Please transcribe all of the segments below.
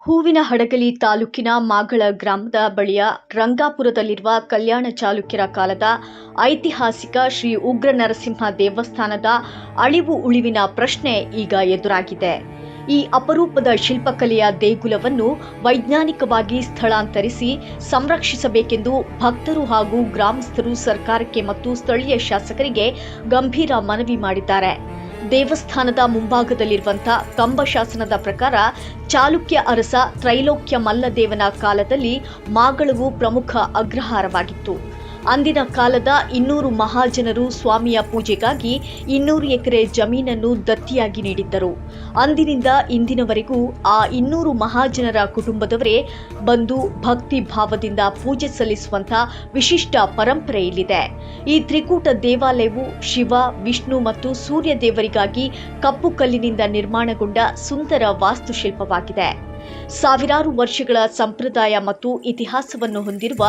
ಹೂವಿನಹಡಗಲಿ ತಾಲೂಕಿನ ಮಾಗಳ ಗ್ರಾಮದ ಬಳಿಯ ರಂಗಾಪುರದಲ್ಲಿರುವ ಕಲ್ಯಾಣ ಚಾಲುಕ್ಯರ ಕಾಲದ ಐತಿಹಾಸಿಕ ಶ್ರೀ ಉಗ್ರ ನರಸಿಂಹ ದೇವಸ್ಥಾನದ ಅಳಿವು ಉಳಿವಿನ ಪ್ರಶ್ನೆ ಈಗ ಎದುರಾಗಿದೆ. ಈ ಅಪರೂಪದ ಶಿಲ್ಪಕಲೆಯ ದೇಗುಲವನ್ನು ವೈಜ್ಞಾನಿಕವಾಗಿ ಸ್ಥಳಾಂತರಿಸಿ ಸಂರಕ್ಷಿಸಬೇಕೆಂದು ಭಕ್ತರು ಹಾಗೂ ಗ್ರಾಮಸ್ಥರು ಸರ್ಕಾರಕ್ಕೆ ಮತ್ತು ಸ್ಥಳೀಯ ಶಾಸಕರಿಗೆ ಗಂಭೀರ ಮನವಿ ಮಾಡಿದ್ದಾರೆ. ದೇವಸ್ಥಾನದ ಮುಂಭಾಗದಲ್ಲಿರುವಂತಹ ಕಂಬ ಶಾಸನದ ಪ್ರಕಾರ ಚಾಲುಕ್ಯ ಅರಸ ತ್ರೈಲೋಕ್ಯ ಮಲ್ಲದೇವನ ಕಾಲದಲ್ಲಿ ಮಾಗಳವು ಪ್ರಮುಖ ಅಗ್ರಹಾರವಾಗಿತ್ತು. ಅಂದಿನ ಕಾಲದ 200 ಮಹಾಜನರು ಸ್ವಾಮಿಯ ಪೂಜೆಗಾಗಿ 200 ಎಕರೆ ಜಮೀನನ್ನು ದತ್ತಿಯಾಗಿ ನೀಡಿದ್ದರು. ಅಂದಿನಿಂದ ಇಂದಿನವರೆಗೂ ಆ 200 ಮಹಾಜನರ ಕುಟುಂಬದವರೇ ಬಂದು ಭಕ್ತಿ ಭಾವದಿಂದ ಪೂಜೆ ಸಲ್ಲಿಸುವಂಥ ವಿಶಿಷ್ಟ ಪರಂಪರೆ ಇಲ್ಲಿದೆ. ಈ ತ್ರಿಕೂಟ ದೇವಾಲಯವು ಶಿವ, ವಿಷ್ಣು ಮತ್ತು ಸೂರ್ಯ ದೇವರಿಗಾಗಿ ಕಪ್ಪು ಕಲ್ಲಿನಿಂದ ನಿರ್ಮಾಣಗೊಂಡ ಸುಂದರ ವಾಸ್ತುಶಿಲ್ಪವಾಗಿದೆ. ಸಾವಿರಾರು ವರ್ಷಗಳ ಸಂಪ್ರದಾಯ ಮತ್ತು ಇತಿಹಾಸವನ್ನು ಹೊಂದಿರುವ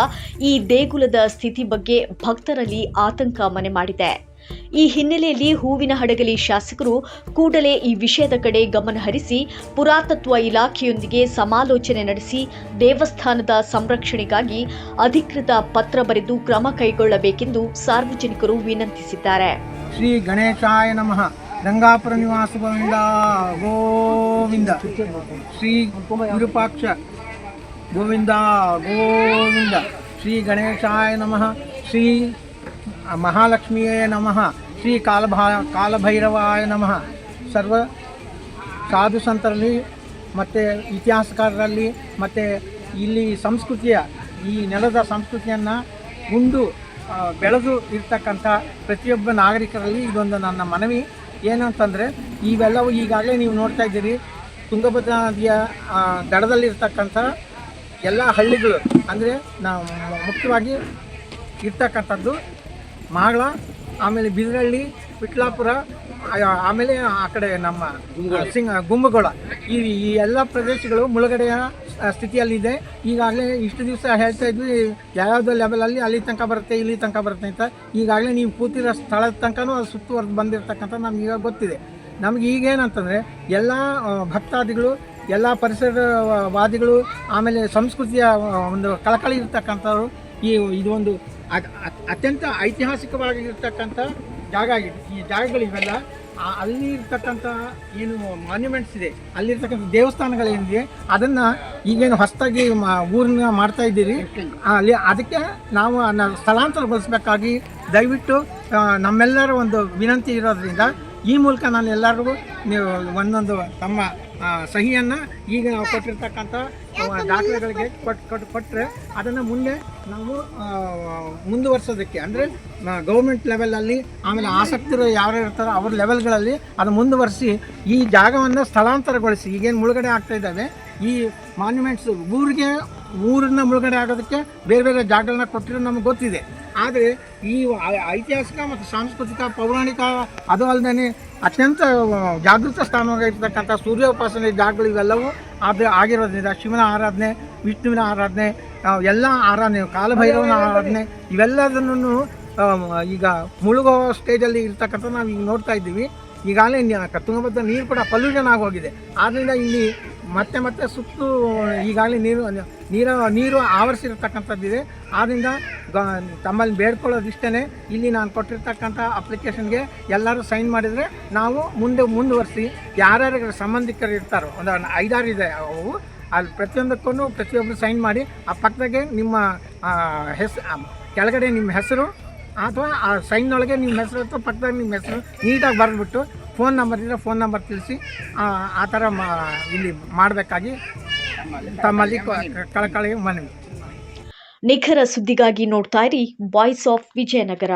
ಈ ದೇಗುಲದ ಸ್ಥಿತಿ ಬಗ್ಗೆ ಭಕ್ತರಲ್ಲಿ ಆತಂಕ ಮನೆ ಮಾಡಿದೆ. ಈ ಹಿನ್ನೆಲೆಯಲ್ಲಿ ಹೂವಿನಹಡಗಲಿ ಶಾಸಕರು ಕೂಡಲೇ ಈ ವಿಷಯದ ಕಡೆ ಗಮನ ಹರಿಸಿ ಪುರಾತತ್ವ ಇಲಾಖೆಯೊಂದಿಗೆ ಸಮಾಲೋಚನೆ ನಡೆಸಿ ದೇವಸ್ಥಾನದ ಸಂರಕ್ಷಣೆಗಾಗಿ ಅಧಿಕೃತ ಪತ್ರ ಬರೆದು ಕ್ರಮ ಕೈಗೊಳ್ಳಬೇಕೆಂದು ಸಾರ್ವಜನಿಕರು ವಿನಂತಿಸಿದ್ದಾರೆ. ಶ್ರೀ ಗಣೇಶಾಯ ನಮಃ. ರಂಗಾಪುರ ನಿವಾಸ ಗೋವಿಂದ ಗೋವಿಂದ. ಶ್ರೀ ವಿರೂಪಾಕ್ಷ ಗೋವಿಂದ ಗೋವಿಂದ. ಶ್ರೀ ಗಣೇಶಾಯ ನಮಃ. ಶ್ರೀ ಮಹಾಲಕ್ಷ್ಮಿಯೇ ನಮಃ. ಶ್ರೀ ಕಾಲಭೈರವಾಯ ನಮಃ. ಸರ್ವ ಸಾಧು ಸಂತರಲ್ಲಿ ಮತ್ತು ಇತಿಹಾಸಕಾರರಲ್ಲಿ ಮತ್ತು ಇಲ್ಲಿ ಸಂಸ್ಕೃತಿಯ ಈ ನೆಲದ ಸಂಸ್ಕೃತಿಯನ್ನು ಉಂಡು ಬೆಳೆದು ಇರ್ತಕ್ಕಂಥ ಪ್ರತಿಯೊಬ್ಬ ನಾಗರಿಕರಲ್ಲಿ ಇದೊಂದು ನನ್ನ ಮನವಿ. ಏನಂತಂದರೆ ಇವೆಲ್ಲವೂ ಈಗಾಗಲೇ ನೀವು ನೋಡ್ತಾ ಇದ್ದೀರಿ, ತುಂಗಭದ್ರಾ ನದಿಯ ದಡದಲ್ಲಿರ್ತಕ್ಕಂಥ ಎಲ್ಲ ಹಳ್ಳಿಗಳು ಅಂದರೆ ನಾವು ಮುಖ್ಯವಾಗಿ ಇರ್ತಕ್ಕಂಥದ್ದು ಮಾಗಳ, ಆಮೇಲೆ ಬಿದರಳ್ಳಿ, ವಿಟ್ಲಾಪುರ, ಆಮೇಲೆ ಆ ಕಡೆ ನಮ್ಮ ಗುಮ್ಮಗೋಳ, ಈ ಎಲ್ಲ ಪ್ರದೇಶಗಳು ಮುಳುಗಡೆಯ ಸ್ಥಿತಿಯಲ್ಲಿದೆ. ಈಗಾಗಲೇ ಇಷ್ಟು ದಿವಸ ಹೇಳ್ತಾ ಇದ್ವಿ ಯಾವ್ಯಾವುದೋ ಲೆವೆಲಲ್ಲಿ ಅಲ್ಲಿ ತನಕ ಬರುತ್ತೆ, ಇಲ್ಲಿ ತನಕ ಬರುತ್ತೆ ಅಂತ. ಈಗಾಗಲೇ ನೀವು ಕೂತಿರೋ ಸ್ಥಳದ ತನಕನೂ ಅದು ಸುತ್ತುವರೆದು ಬಂದಿರತಕ್ಕಂಥ ನಮಗೀಗ ಗೊತ್ತಿದೆ. ನಮಗೆ ಈಗೇನಂತಂದರೆ ಎಲ್ಲ ಭಕ್ತಾದಿಗಳು, ಎಲ್ಲ ಪರಿಸರವಾದಿಗಳು, ಆಮೇಲೆ ಸಂಸ್ಕೃತಿಯ ಒಂದು ಕಳಕಳಿ ಇರ್ತಕ್ಕಂಥವ್ರು ಇದು ಒಂದು ಅತ್ಯಂತ ಐತಿಹಾಸಿಕವಾಗಿರ್ತಕ್ಕಂಥ ಜಾಗ ಆಗಿದೆ. ಈ ಜಾಗಗಳು ಇವೆಲ್ಲ ಅಲ್ಲಿ ಇರ್ತಕ್ಕಂಥ ಏನು ಮಾನ್ಯುಮೆಂಟ್ಸ್ ಇದೆ, ಅಲ್ಲಿರ್ತಕ್ಕಂಥ ದೇವಸ್ಥಾನಗಳೇನಿದೆ ಅದನ್ನು ಈಗೇನು ಹೊಸದಾಗಿ ಊರನ್ನ ಮಾಡ್ತಾ ಇದ್ದೀರಿ, ಅಲ್ಲಿ ಅದಕ್ಕೆ ನಾವು ಸ್ಥಳಾಂತರಗೊಳಿಸಬೇಕಾಗಿ ದಯವಿಟ್ಟು ನಮ್ಮೆಲ್ಲರ ಒಂದು ವಿನಂತಿ ಇರೋದ್ರಿಂದ ಈ ಮೂಲಕ ನಾನು ಎಲ್ಲರಿಗೂ ನೀವು ಒಂದೊಂದು ತಮ್ಮ ಸಹಿಯನ್ನು ಈಗ ನಾವು ಕೊಟ್ಟಿರ್ತಕ್ಕಂಥ ದಾಖಲೆಗಳಿಗೆ ಕೊಟ್ಟರೆ ಅದನ್ನು ಮುಂದೆ ನಾವು ಮುಂದುವರ್ಸೋದಕ್ಕೆ, ಅಂದರೆ ಗೌರ್ಮೆಂಟ್ ಲೆವೆಲಲ್ಲಿ, ಆಮೇಲೆ ಆಸಕ್ತರು ಯಾರು ಇರ್ತಾರೋ ಅವ್ರ ಲೆವೆಲ್ಗಳಲ್ಲಿ ಅದು ಮುಂದುವರಿಸಿ ಈ ಜಾಗವನ್ನು ಸ್ಥಳಾಂತರಗೊಳಿಸಿ, ಈಗೇನು ಮುಳುಗಡೆ ಆಗ್ತಾ ಇದ್ದಾವೆ ಈ ಮಾನ್ಯುಮೆಂಟ್ಸ್ ಊರನ್ನ ಮುಳುಗಡೆ ಆಗೋದಕ್ಕೆ ಬೇರೆ ಬೇರೆ ಜಾಗಗಳನ್ನ ಕೊಟ್ಟಿರೋ ನಮಗೆ ಗೊತ್ತಿದೆ. ಆದರೆ ಈ ಐತಿಹಾಸಿಕ ಮತ್ತು ಸಾಂಸ್ಕೃತಿಕ ಪೌರಾಣಿಕ ಅದು ಅಲ್ಲದೆ ಅತ್ಯಂತ ಜಾಗೃತ ಸ್ಥಾನವಾಗಿರ್ತಕ್ಕಂಥ ಸೂರ್ಯೋಪಾಸನೆ ಜಾಗಗಳು ಇವೆಲ್ಲವೂ ಆಗಿರೋದ್ರಿಂದ ಶಿವನ ಆರಾಧನೆ, ವಿಷ್ಣುವಿನ ಆರಾಧನೆ, ಎಲ್ಲ ಆರಾಧನೆ, ಕಾಲಭೈರವನ ಆರಾಧನೆ ಇವೆಲ್ಲದನ್ನು ಈಗ ಮುಳುಗೋ ಸ್ಟೇಜಲ್ಲಿ ಇರ್ತಕ್ಕಂಥ ನಾವು ಈಗ ನೋಡ್ತಾ ಇದ್ದೀವಿ. ಈಗಾಗಲೇ ತುಂಗಭದ್ರಾ ನೀರು ಕೂಡ ಪಲ್ಯೂಷನ್ ಆಗೋಗಿದೆ. ಆದ್ದರಿಂದ ಇಲ್ಲಿ ಮತ್ತೆ ಸುತ್ತು ಈಗಾಗಲೇ ನೀರು ಆವರಿಸಿರ್ತಕ್ಕಂಥದ್ದಿದೆ. ಆದ್ದರಿಂದ ತಮ್ಮಲ್ಲಿ ಬೇಡ್ಕೊಳ್ಳೋದಿಷ್ಟೇ, ಇಲ್ಲಿ ನಾನು ಕೊಟ್ಟಿರ್ತಕ್ಕಂಥ ಅಪ್ಲಿಕೇಶನ್ಗೆ ಎಲ್ಲರೂ ಸೈನ್ ಮಾಡಿದರೆ ನಾವು ಮುಂದುವರಿಸಿ ಯಾರ್ಯಾರು ಸಂಬಂಧಿಕರು ಇರ್ತಾರೋ, ಒಂದು 5-6 ಇದೆ ಅವು, ಅಲ್ಲಿ ಪ್ರತಿಯೊಬ್ಬರು ಸೈನ್ ಮಾಡಿ ಆ ಪಕ್ಕದಾಗೆ ನಿಮ್ಮ ಕೆಳಗಡೆ ನಿಮ್ಮ ಹೆಸರು ಅಥವಾ ಆ ಸೈನ್ನೊಳಗೆ ನಿಮ್ಮ ಹೆಸರು ಅಥವಾ ಪಕ್ಕದಾಗ ನಿಮ್ಮ ಹೆಸರು ನೀಟಾಗಿ ಬರೆದ್ಬಿಟ್ಟು ಫೋನ್ ನಂಬರ್ ಇದ್ದರೆ ಫೋನ್ ನಂಬರ್ ತಿಳಿಸಿ ಆ ಥರ ಇಲ್ಲಿ ಮಾಡಬೇಕಾಗಿ ತಮ್ಮಲ್ಲಿ ಕಳಕಳಿ ಮನವಿ. ನಿಖರ ಸುದ್ದಿಗಾಗಿ ನೋಡ್ತಾ ಇರಿ ವಾಯ್ಸ್ ಆಫ್ ವಿಜಯನಗರ.